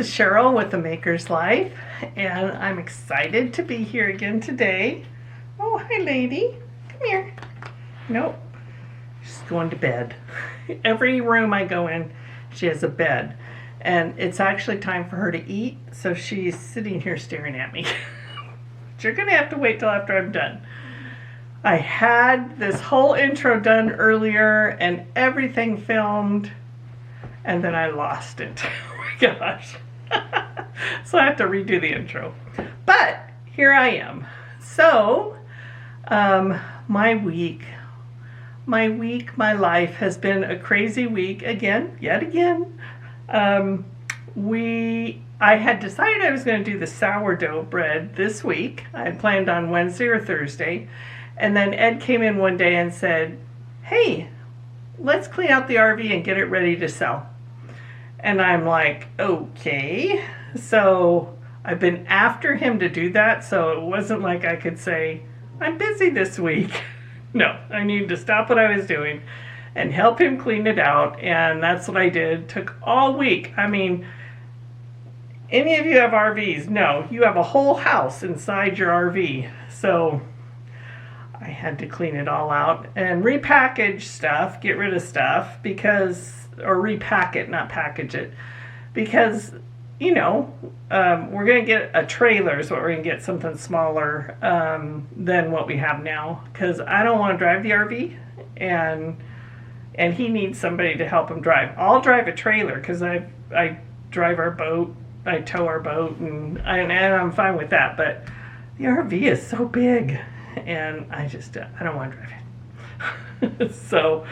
is Cheryl with The Maker's Life, and I'm excited to be here again today. Oh, hi lady. Come here. Nope. She's going to bed. Every room I go in, she has a bed. And it's actually time for her to eat, so she's sitting here staring at me. You're going to have to wait till after I'm done. I had this whole intro done earlier and everything filmed, and then I lost it. Oh my gosh. So I have to redo the intro. But here I am. So, my life has been a crazy week yet again. I had decided I was going to do the sourdough bread this week. I had planned on Wednesday or Thursday. And then Ed came in one day and said, hey, let's clean out the RV and get it ready to sell. And I'm like, okay. So I've been after him to do that. So it wasn't like I could say, I'm busy this week. No, I needed to stop what I was doing and help him clean it out. And that's what I did. Took all week. I mean, any of you have RVs? No, you have a whole house inside your RV. So I had to clean it all out and repackage stuff, get rid of stuff or repack it, not package it, because, you know, we're going to get a trailer, so we're going to get something smaller than what we have now, because I don't want to drive the RV, and he needs somebody to help him drive. I'll drive a trailer, because I drive our boat, I tow our boat, and I'm fine with that, but the RV is so big, and I don't want to drive it. So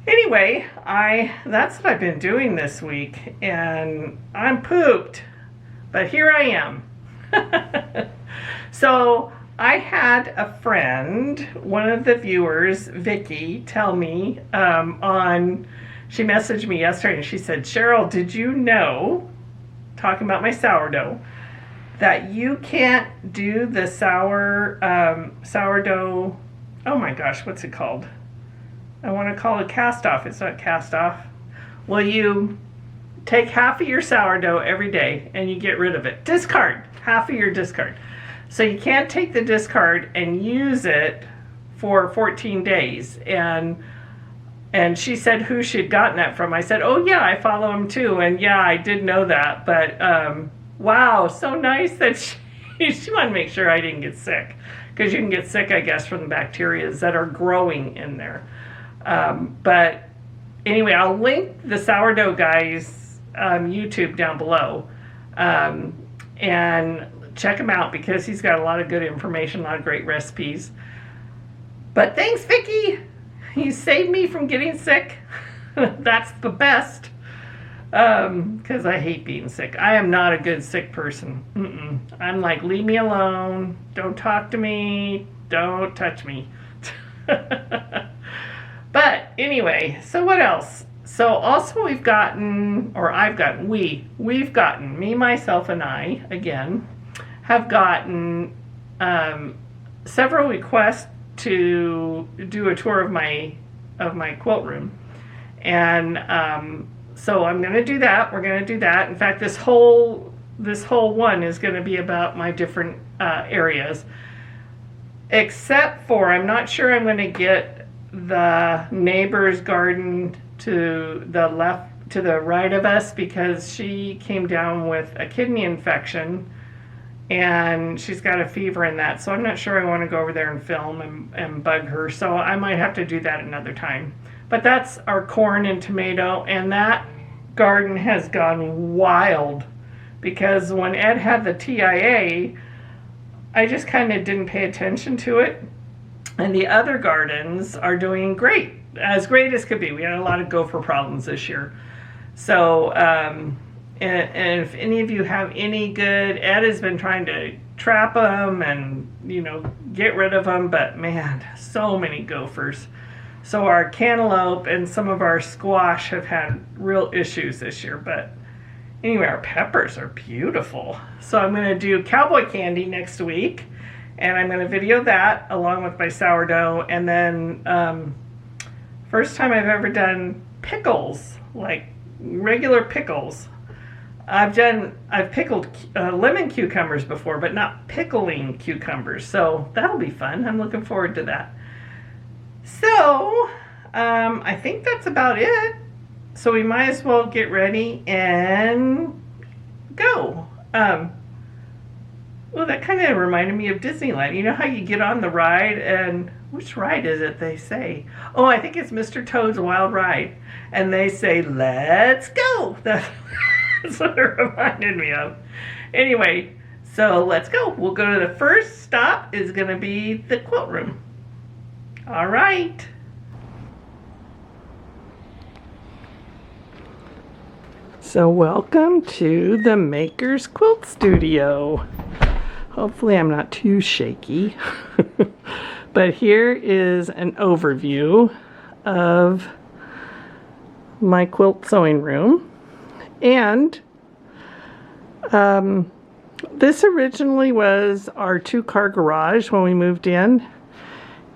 anyway, that's what I've been doing this week, and I'm pooped, but here I am. So I had a friend, one of the viewers, Vicky, tell me she messaged me yesterday and she said, Cheryl, did you know, talking about my sourdough, that you can't do the sourdough, oh my gosh, what's it called? I want to call it cast off. It's not cast off. Well, you take half of your sourdough every day and you get rid of it. Discard. Half of your discard. So you can't take the discard and use it for 14 days. And she said who she'd gotten that from. I said, oh yeah, I follow him too. And yeah, I did know that. But wow, so nice that she wanted to make sure I didn't get sick. Because you can get sick, I guess, from the bacteria that are growing in there. But anyway, I'll link the sourdough guy's YouTube down below, and check him out because he's got a lot of good information, a lot of great recipes. But thanks, Vicky. You saved me from getting sick. That's the best, because I hate being sick. I am not a good sick person. I'm like, leave me alone. Don't talk to me. Don't touch me. But anyway, so what else? So also we've gotten, me, myself, and I, again, have gotten several requests to do a tour of my quilt room. And so I'm going to do that. We're going to do that. In fact, this whole one is going to be about my different areas. Except for, I'm not sure I'm going to get the neighbor's garden to the right of us, because she came down with a kidney infection and she's got a fever in that. So I'm not sure I want to go over there and film and bug her. So I might have to do that another time. But that's our corn and tomato, and that garden has gone wild because when Ed had the TIA, I just kind of didn't pay attention to it. And the other gardens are doing great, as great as could be. We had a lot of gopher problems this year. So, and if any of you have any good, Ed has been trying to trap them and, you know, get rid of them, but man, so many gophers. So our cantaloupe and some of our squash have had real issues this year, but anyway, our peppers are beautiful. So I'm going to do cowboy candy next week. And I'm going to video that along with my sourdough. And then first time I've ever done pickles, like regular pickles. I've pickled lemon cucumbers before, but not pickling cucumbers. So that'll be fun. I'm looking forward to that. So I think that's about it. So we might as well get ready and go. Well, that kind of reminded me of Disneyland. You know how you get on the ride, and which ride is it they say? Oh, I think it's Mr. Toad's Wild Ride. And they say, let's go. That's what it reminded me of. Anyway, so let's go. We'll go to the first stop is going to be the quilt room. All right. So welcome to the Maker's Quilt Studio. Hopefully I'm not too shaky. But here is an overview of my quilt sewing room. And this originally was our 2-car garage when we moved in.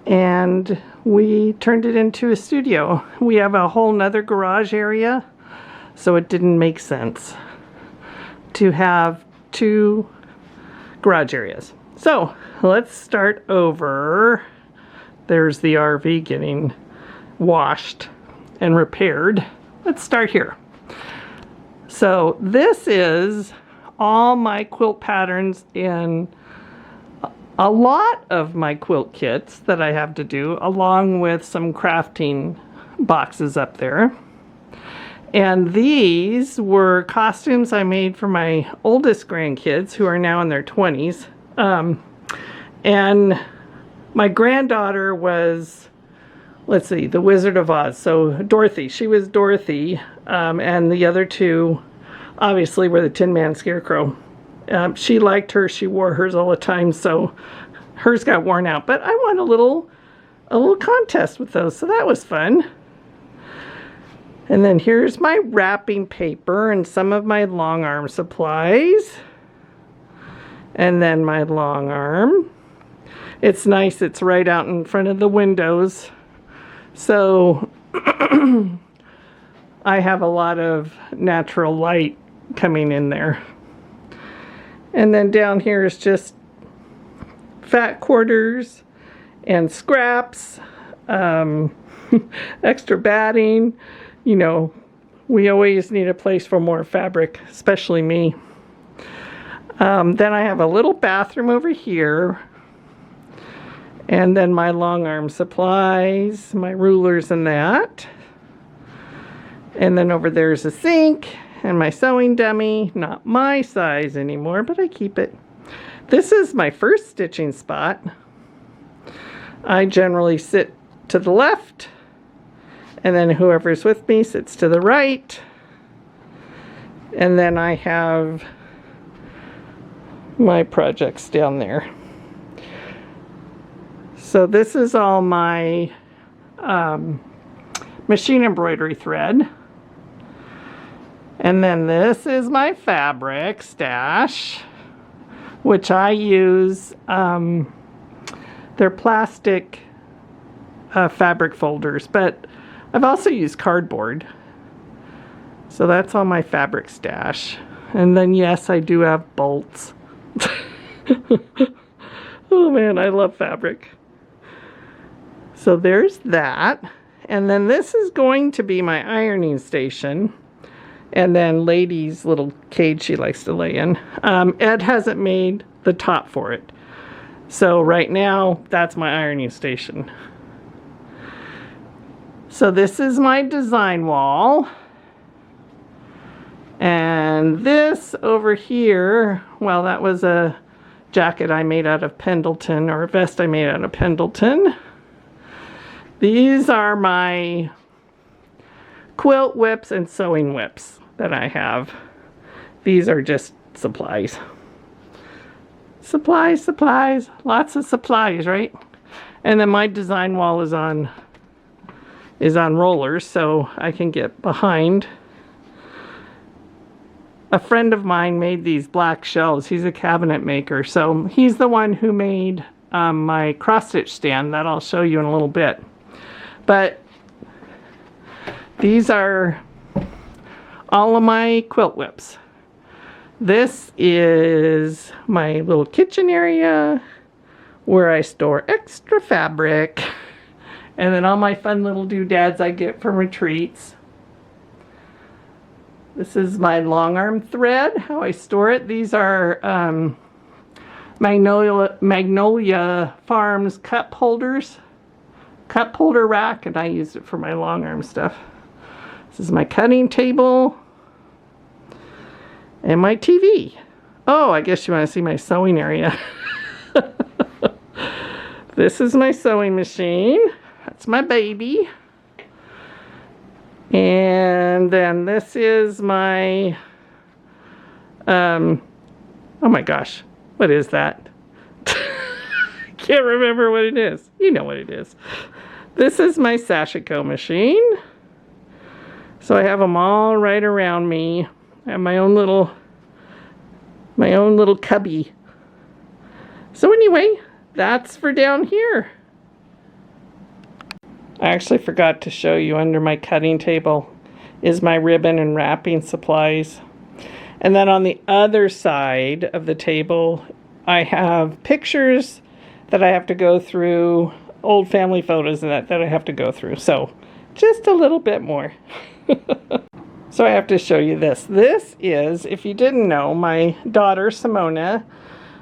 And we turned it into a studio. We have a whole nother garage area, so it didn't make sense to have 2 garage areas. So let's start over. There's the RV getting washed and repaired. Let's start here. So this is all my quilt patterns in a lot of my quilt kits that I have to do, along with some crafting boxes up there. And these were costumes I made for my oldest grandkids, who are now in their 20s. And my granddaughter was, let's see, the Wizard of Oz. So Dorothy, she was Dorothy. And the other 2, obviously, were the Tin Man Scarecrow. She liked her. She wore hers all the time, so hers got worn out. But I won a little contest with those, so that was fun. And then here's my wrapping paper and some of my long arm supplies. And then my long arm. It's nice, it's right out in front of the windows. So I have a lot of natural light coming in there. And then down here is just fat quarters and scraps, extra batting. You know, we always need a place for more fabric, especially me. Then I have a little bathroom over here. And then my long arm supplies, my rulers and that. And then over there's a sink and my sewing dummy. Not my size anymore, but I keep it. This is my first stitching spot. I generally sit to the left. And then whoever's with me sits to the right. And then I have my projects down there. So this is all my machine embroidery thread. And then this is my fabric stash, which I use, they're plastic fabric folders, but I've also used cardboard. So that's all my fabric stash. And then yes, I do have bolts. Oh man, I love fabric. So there's that. And then this is going to be my ironing station. And then Lady's little cage she likes to lay in. Ed hasn't made the top for it. So right now, that's my ironing station. So this is my design wall. And this over here, well, that was a jacket I made out of Pendleton, or a vest I made out of Pendleton. These are my quilt whips and sewing whips that I have. These are just supplies. Supplies, supplies, lots of supplies, right? And then my design wall is on rollers, so I can get behind. A friend of mine made these black shelves. He's a cabinet maker, so he's the one who made my cross stitch stand that I'll show you in a little bit. But these are all of my quilt whips. This is my little kitchen area where I store extra fabric. And then all my fun little doodads I get from retreats. This is my long arm thread, how I store it. These are Magnolia Farms cup holders. Cup holder rack, and I use it for my long arm stuff. This is my cutting table. And my TV. Oh, I guess you want to see my sewing area. This is my sewing machine. That's my baby. And then this is my, oh my gosh, what is that? Can't remember what it is. You know what it is. This is my Sashiko machine. So I have them all right around me. I have my own little cubby. So anyway, that's for down here. I actually forgot to show you under my cutting table is my ribbon and wrapping supplies. And then on the other side of the table, I have pictures that I have to go through, old family photos and that I have to go through. So just a little bit more. So I have to show you this. This is, if you didn't know, my daughter Simona,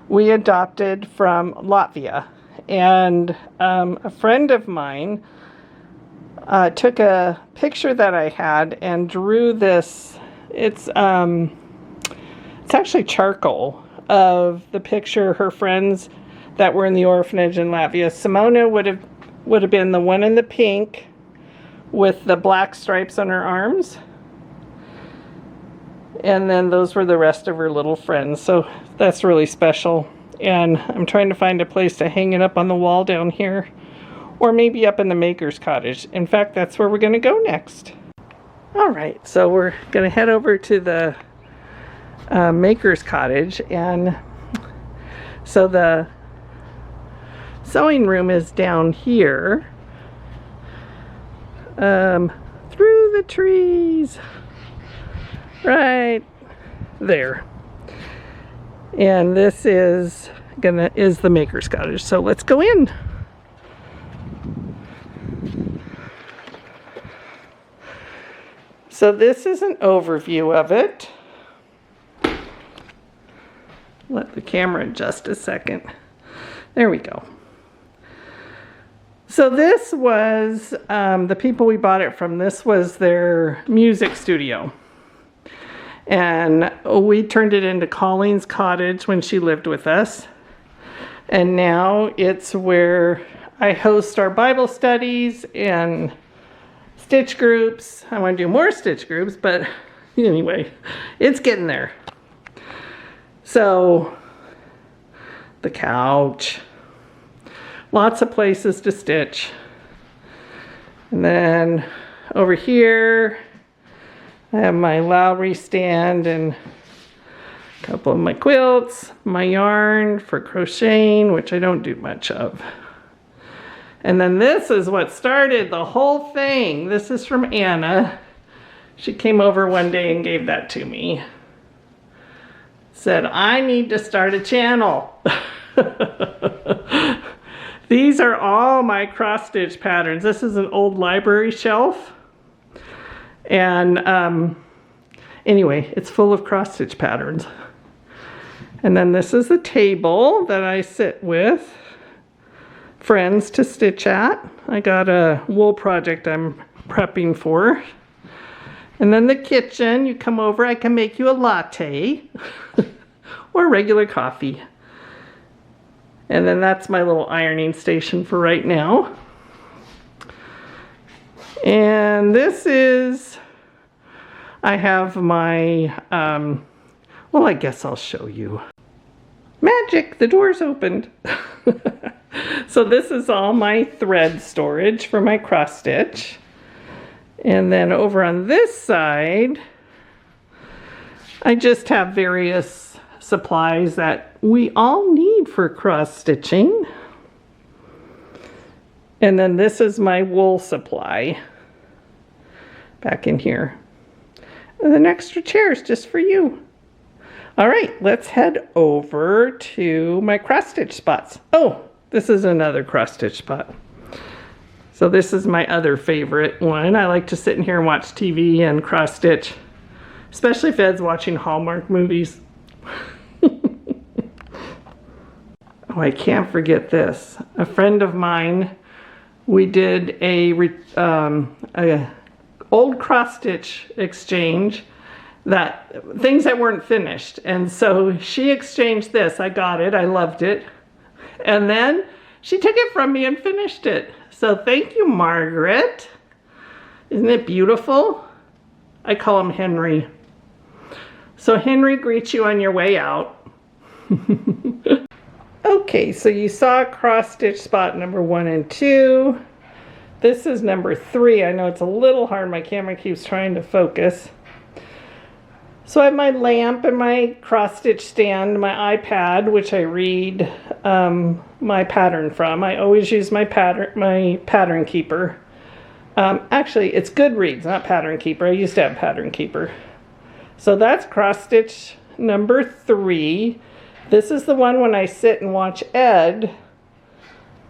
we adopted from Latvia. And a friend of mine took a picture that I had and drew this. It's actually charcoal of the picture her friends that were in the orphanage in Latvia. Simona would have been the one in the pink with the black stripes on her arms. And then those were the rest of her little friends. So that's really special. And I'm trying to find a place to hang it up on the wall down here. Or maybe up in the maker's cottage. In fact, that's where we're going to go next. Alright, so we're going to head over to the maker's cottage. And so the sewing room is down here. Through the trees. Right there. And this is the maker's cottage. So let's go in. So this is an overview of it. Let the camera adjust a second. There we go. So this was, the people we bought it from, this was their music studio. And we turned it into Colleen's cottage when she lived with us. And now it's where I host our Bible studies and stitch groups. I want to do more stitch groups, but anyway, it's getting there. So, the couch. Lots of places to stitch. And then over here, I have my Lowry stand and a couple of my quilts, my yarn for crocheting, which I don't do much of. And then this is what started the whole thing. This is from Anna. She came over one day and gave that to me. Said, I need to start a channel. These are all my cross stitch patterns. This is an old library shelf. And anyway, it's full of cross stitch patterns. And then this is the table that I sit with friends to stitch at. I got a wool project I'm prepping for. And then the kitchen, you come over, I can make you a latte or regular coffee. And then that's my little ironing station for right now. And this is, I have my, well, I guess I'll show you. Magic, the door's opened. So this is all my thread storage for my cross stitch. And then over on this side, I just have various supplies that we all need for cross stitching. And then this is my wool supply back in here. And then extra chairs just for you. All right, let's head over to my cross stitch spots. Oh, this is another cross stitch spot. So this is my other favorite one. I like to sit in here and watch TV and cross stitch, especially if Ed's watching Hallmark movies. Oh, I can't forget this. A friend of mine, we did a old cross stitch exchange, that things that weren't finished, and so she exchanged this. I got it, I loved it, and then she took it from me and finished it. So thank you, Margaret. Isn't it beautiful? I call him Henry. So Henry greets you on your way out. Okay, so you saw cross stitch spot number 1 and 2. This is number 3. I know it's a little hard. My camera keeps trying to focus. So I have my lamp and my cross stitch stand, my iPad, which I read my pattern from. I always use my pattern keeper. Actually, it's Goodreads, not Pattern Keeper. I used to have Pattern Keeper. So that's cross stitch number 3. This is the one when I sit and watch Ed,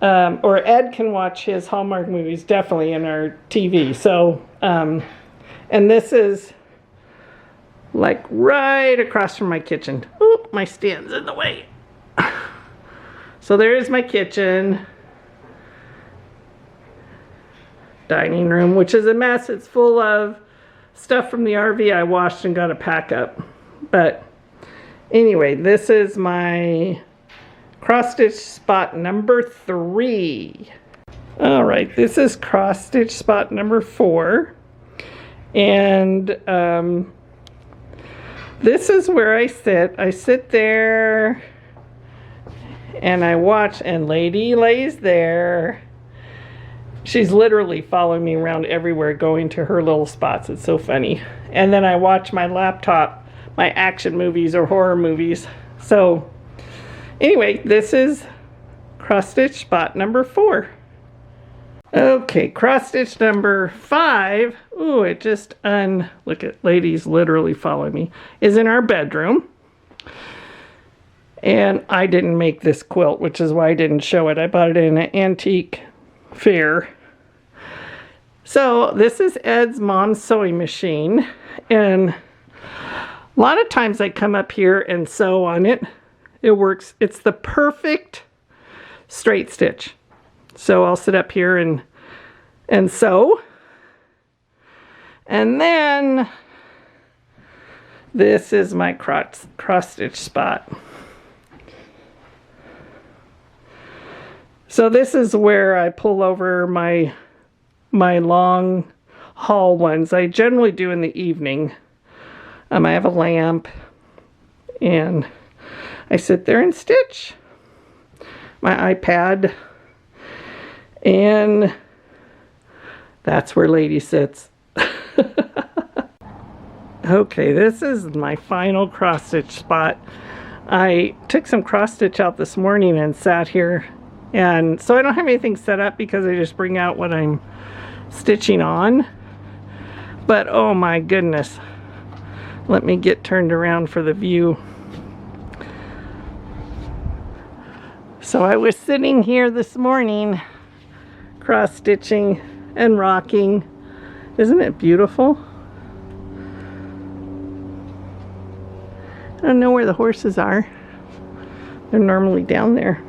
or Ed can watch his Hallmark movies definitely in our TV. So, and this is like right across from my kitchen. Oop, my stand's in the way. So there's my kitchen. Dining room, which is a mess. It's full of stuff from the RV I washed and got to pack up. But anyway, this is my cross stitch spot number 3. All right, this is cross stitch spot number 4. And this is where I sit. I sit there and I watch, and Lady lays there. She's literally following me around everywhere, going to her little spots. It's so funny. And then I watch my laptop, my action movies or horror movies. So anyway, this is cross stitch spot number 4. Okay, cross stitch number 5. Ooh, it just look at Lady's literally following me. Is in our bedroom. And I didn't make this quilt, which is why I didn't show it. I bought it in an antique fair. So this is Ed's mom's sewing machine, and a lot of times I come up here and sew on it. It works. It's the perfect straight stitch. So I'll sit up here and sew. And then this is my cross stitch spot. So this is where I pull over my long haul ones. I generally do in the evening. I have a lamp and I sit there and stitch. My iPad, and that's where Lady sits. Okay, this is my final cross stitch spot. I took some cross stitch out this morning and sat here, and so I don't have anything set up because I just bring out what I'm stitching on. But oh my goodness, let me get turned around for the view. So I was sitting here this morning cross stitching and rocking. Isn't it beautiful? I don't know where the horses are. They're normally down there.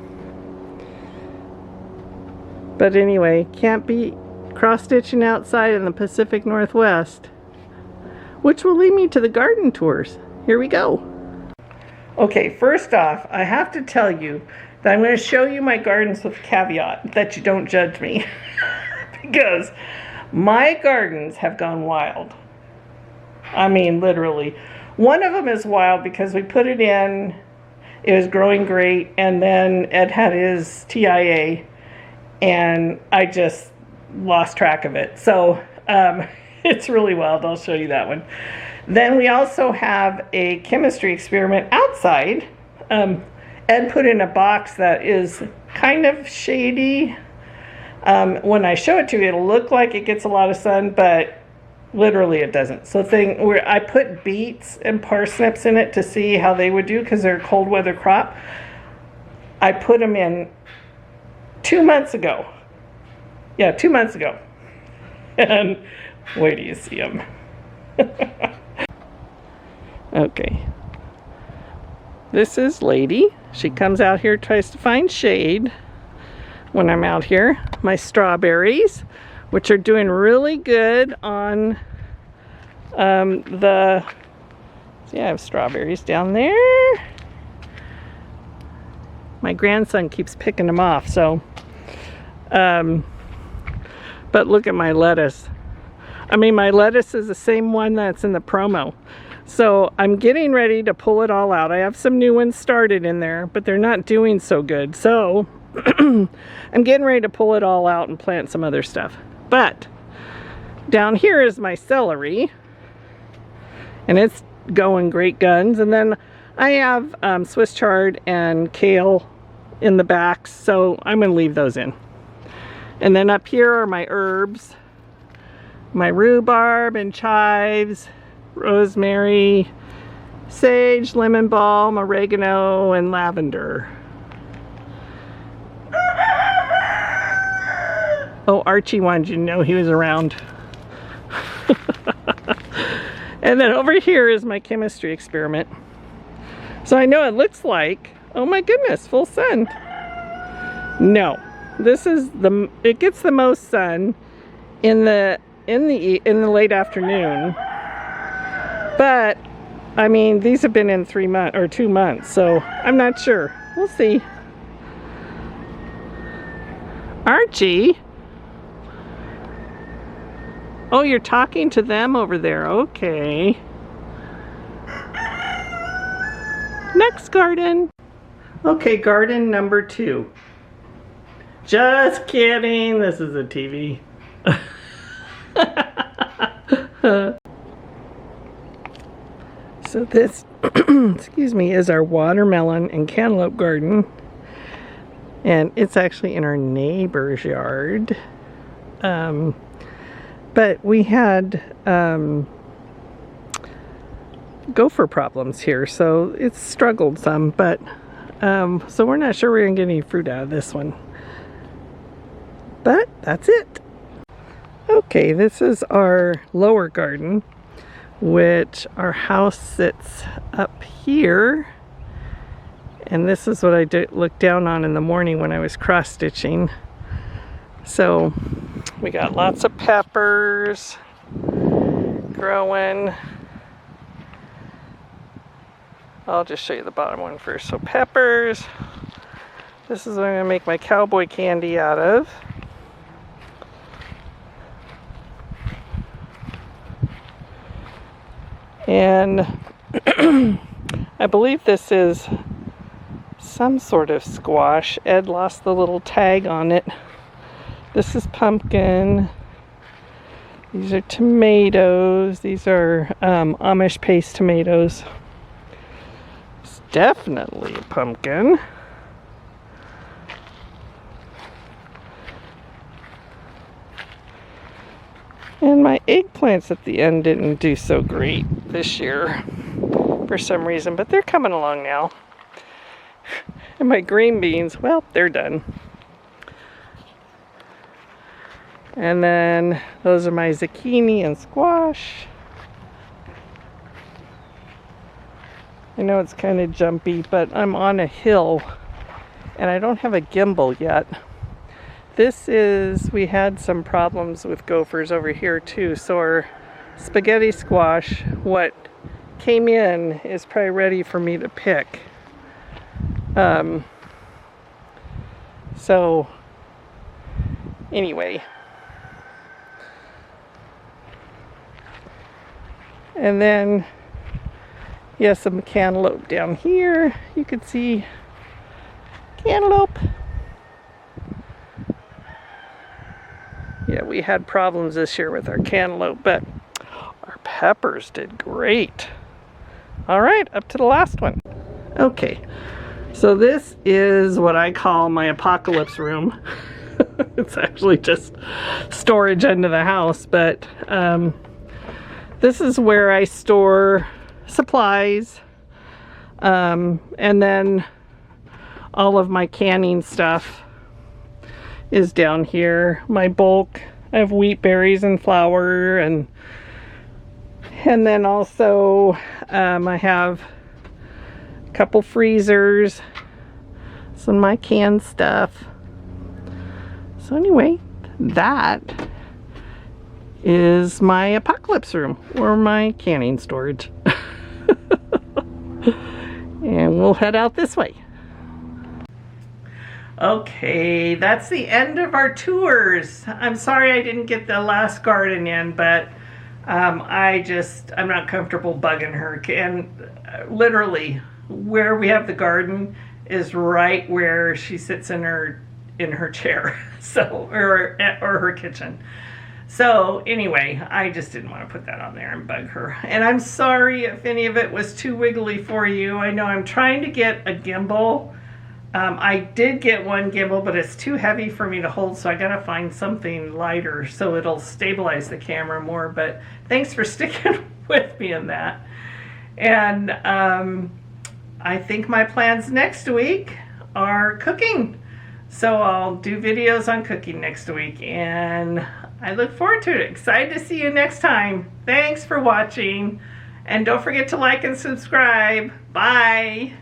But anyway, can't beat cross stitching outside in the Pacific Northwest, which will lead me to the garden tours. Here we go. Okay, first off, I have to tell you that I'm going to show you my gardens with a caveat that you don't judge me. Because my gardens have gone wild. I mean, literally. One of them is wild because we put it in, it was growing great, and then Ed had his TIA, and I just lost track of it. So it's really wild. I'll show you that one. Then we also have a chemistry experiment outside. Ed put in a box that is kind of shady. When I show it to you, it'll look like it gets a lot of sun, but Literally it doesn't. So where I put beets and parsnips in it to see how they would do because they're a cold weather crop. I put them in 2 months ago. Yeah, 2 months ago. And wait till you see them. Okay. This is Lady. She comes out here, tries to find shade when I'm out here. My strawberries, which are doing really good on I have strawberries down there. My grandson keeps picking them off, so but look at my lettuce. I mean, my lettuce is the same one that's in the promo. So I'm getting ready to pull it all out. I have some new ones started in there, but they're not doing so good. So I'm getting ready to pull it all out and plant some other stuff. But down here is my celery, and it's going great guns. And then I have Swiss chard and kale in the back, so I'm going to leave those in. And then up here are my herbs, my rhubarb and chives, rosemary, sage, lemon balm, oregano, and lavender. Oh, Archie wanted you to know he was around. And then over here is my chemistry experiment. So I know it looks like, oh my goodness, full sun. No, this is it gets the most sun in the late afternoon. But I mean, these have been in 3 months or 2 months, so I'm not sure. We'll see. Archie. Oh, you're talking to them over there. Okay. Next garden. Okay, garden number 2. Just kidding. This is a TV. So this, excuse me, is our watermelon and cantaloupe garden. And it's actually in our neighbor's yard. But we had gopher problems here, so it's struggled some, but so we're not sure we're gonna get any fruit out of this one. But that's it. Okay, this is our lower garden, which our house sits up here. And this is what I look down on in the morning when I was cross stitching. So we got lots of peppers growing. I'll just show you the bottom one first. So peppers. This is what I'm gonna make my cowboy candy out of. And I believe this is some sort of squash. Ed lost the little tag on it. This is pumpkin. These are tomatoes. These are Amish paste tomatoes. It's definitely a pumpkin. And my eggplants at the end didn't do so great this year for some reason, but they're coming along now. And my green beans, well, they're done. And then those are my zucchini and squash. I know it's kind of jumpy, but I'm on a hill and I don't have a gimbal yet. This is, we had some problems with gophers over here too, so our spaghetti squash, what came in, is probably ready for me to pick. So anyway, and then yes, some cantaloupe down here. You can see cantaloupe. Yeah, we had problems this year with our cantaloupe, but our peppers did great. All right, up to the last one. Okay, so this is what I call my apocalypse room. It's actually just storage under the house, but This is where I store supplies, and then all of my canning stuff is down here. My bulk, I have wheat, berries, and flour, and then also I have a couple freezers, some of my canned stuff. So anyway, that is my apocalypse room, or my canning storage. And we'll head out this way. Okay, that's the end of our tours. I'm sorry I didn't get the last garden in, but I'm not comfortable bugging her. And literally, where we have the garden is right where she sits in her chair, so or her kitchen. So anyway, I just didn't want to put that on there and bug her. And I'm sorry if any of it was too wiggly for you. I know I'm trying to get a gimbal. I did get one gimbal, but it's too heavy for me to hold, so I gotta find something lighter so it'll stabilize the camera more. But thanks for sticking with me in that. And I think my plans next week are cooking. So I'll do videos on cooking next week, and I look forward to it. Excited to see you next time. Thanks for watching, and don't forget to like and subscribe. Bye.